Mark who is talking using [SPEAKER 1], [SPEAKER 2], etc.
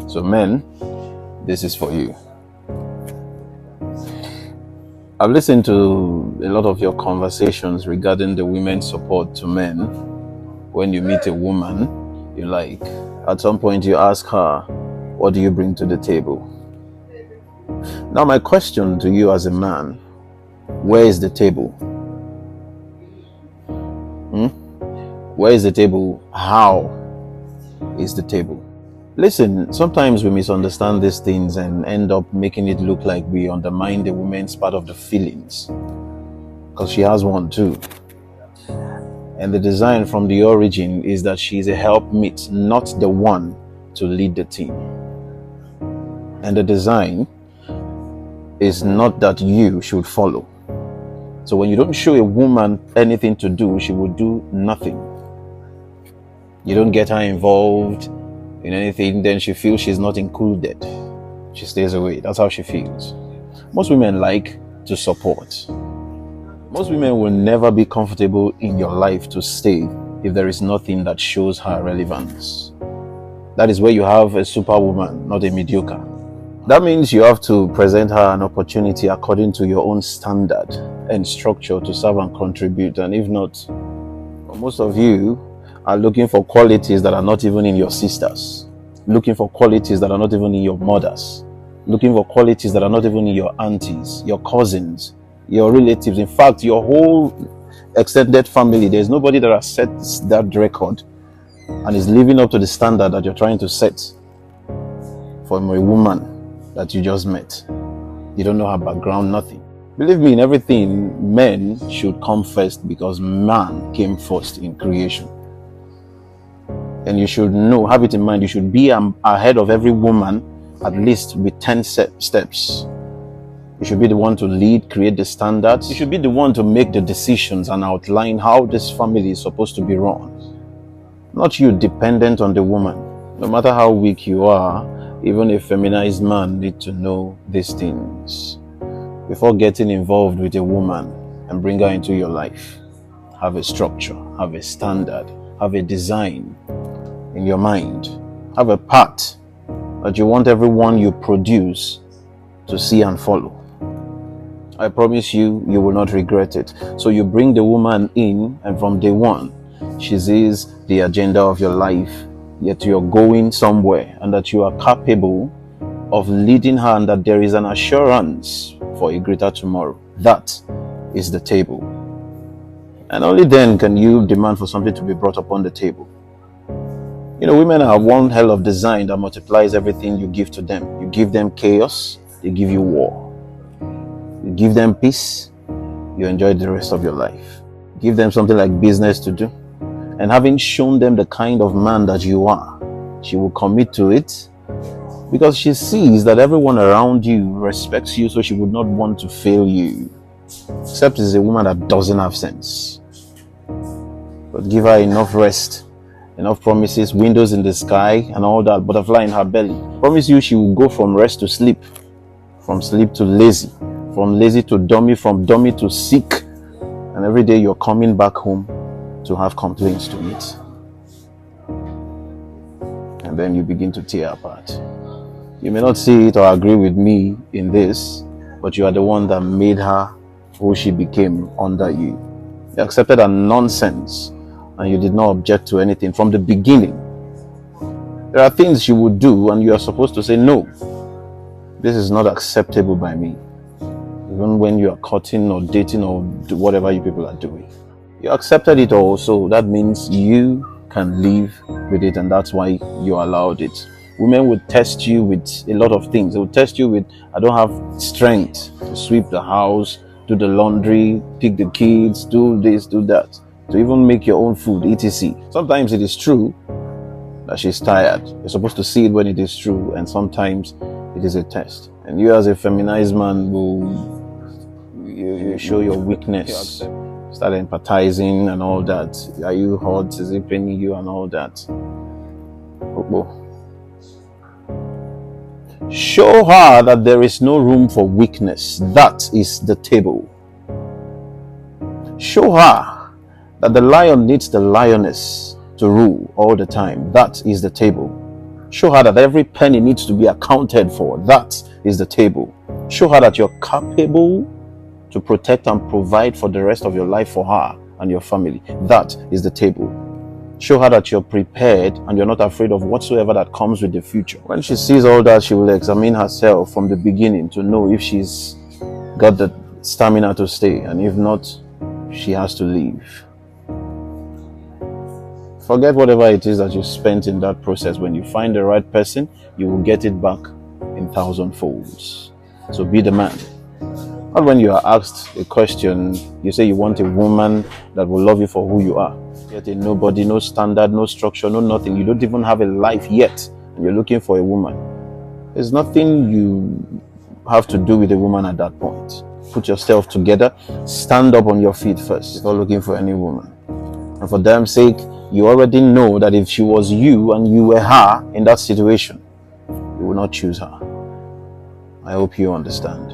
[SPEAKER 1] So men, this is for you. I've listened to a lot of your conversations regarding the women's support to men. When you meet a woman you like, at some point you ask her, what do you bring to the table? Now my question to you as a man, where is the table? Where is the table? How is the table? Listen, sometimes we misunderstand these things and end up making it look like we undermine the woman's part of the feelings, because she has one too. And the design from the origin is that she's a helpmeet, not the one to lead the team. And the design is not that you should follow. So when you don't show a woman anything to do, she will do nothing. You don't get her involved in anything, then she feels she's not included. She stays away. That's how she feels. Most women like to support. Most women will never be comfortable in your life to stay if there is nothing that shows her relevance. That is where you have a superwoman, not a mediocre. That means you have to present her an opportunity according to your own standard and structure to serve and contribute. And if not, most of you are looking for qualities that are not even in your sisters, looking for qualities that are not even in your mothers, looking for qualities that are not even in your aunties, your cousins, your relatives. In fact, your whole extended family, there's nobody that has set that record and is living up to the standard that you're trying to set for a woman that you just met. You don't know her background, nothing. Believe me, in everything, men should come first, because man came first in creation. And you should know, have it in mind, you should be ahead of every woman at least with 10 steps. You should be the one to lead, create the standards. You should be the one to make the decisions and outline how this family is supposed to be run. Not you dependent on the woman. No matter how weak you are, even a feminized man needs to know these things before getting involved with a woman and bring her into your life. Have a structure, have a standard, have a design in your mind, have a path that you want everyone you produce to see and follow. I promise you, you will not regret it. So you bring the woman in, and from day one, she sees the agenda of your life, yet you're going somewhere, and that you are capable of leading her, and that there is an assurance for a greater tomorrow. That is the table. And only then can you demand for something to be brought upon the table. You know, women have one hell of design that multiplies everything you give to them. You give them chaos, they give you war. You give them peace, you enjoy the rest of your life. Give them something like business to do, and having shown them the kind of man that you are, she will commit to it, because she sees that everyone around you respects you, so she would not want to fail you. Except it's a woman that doesn't have sense. But give her enough rest, enough promises, windows in the sky and all that, butterfly in her belly. Promise you she will go from rest to sleep, from sleep to lazy, from lazy to dummy, from dummy to sick. And every day you're coming back home to have complaints to meet. And then you begin to tear apart. You may not see it or agree with me in this, but you are the one that made her who she became under you. You accepted her nonsense, and you did not object to anything from the beginning. There are things she would do, and you are supposed to say, no, this is not acceptable by me. Even when you are cutting or dating or whatever you people are doing. You accepted it also. That means you can live with it, and that's why you allowed it. Women would test you with a lot of things. They would test you with, I don't have strength to sweep the house, do the laundry, pick the kids, do this, do that, to even make your own food, etc. Sometimes it is true that she's tired. You're supposed to see it when it is true, and sometimes it is a test. And you as a feminized man you show your weakness. Start empathizing and all that. Are you hot? Is it paining you and all that? Show her that there is no room for weakness. That is the table. Show her that the lion needs the lioness to rule all the time. That is the table. Show her that every penny needs to be accounted for. That is the table. Show her that you're capable to protect and provide for the rest of your life for her and your family. That is the table. Show her that you're prepared and you're not afraid of whatsoever that comes with the future. When she sees all that, she will examine herself from the beginning to know if she's got the stamina to stay, and if not, she has to leave. Forget whatever it is that you spent in that process. When you find the right person, you will get it back in 1,000 folds. So be the man. Not when you are asked a question, you say you want a woman that will love you for who you are. Yet a nobody, no standard, no structure, no nothing. You don't even have a life yet, and you're looking for a woman. There's nothing you have to do with a woman at that point. Put yourself together, stand up on your feet first before looking for any woman. And for damn sake, you already know that if she was you and you were her in that situation, you would not choose her. I hope you understand.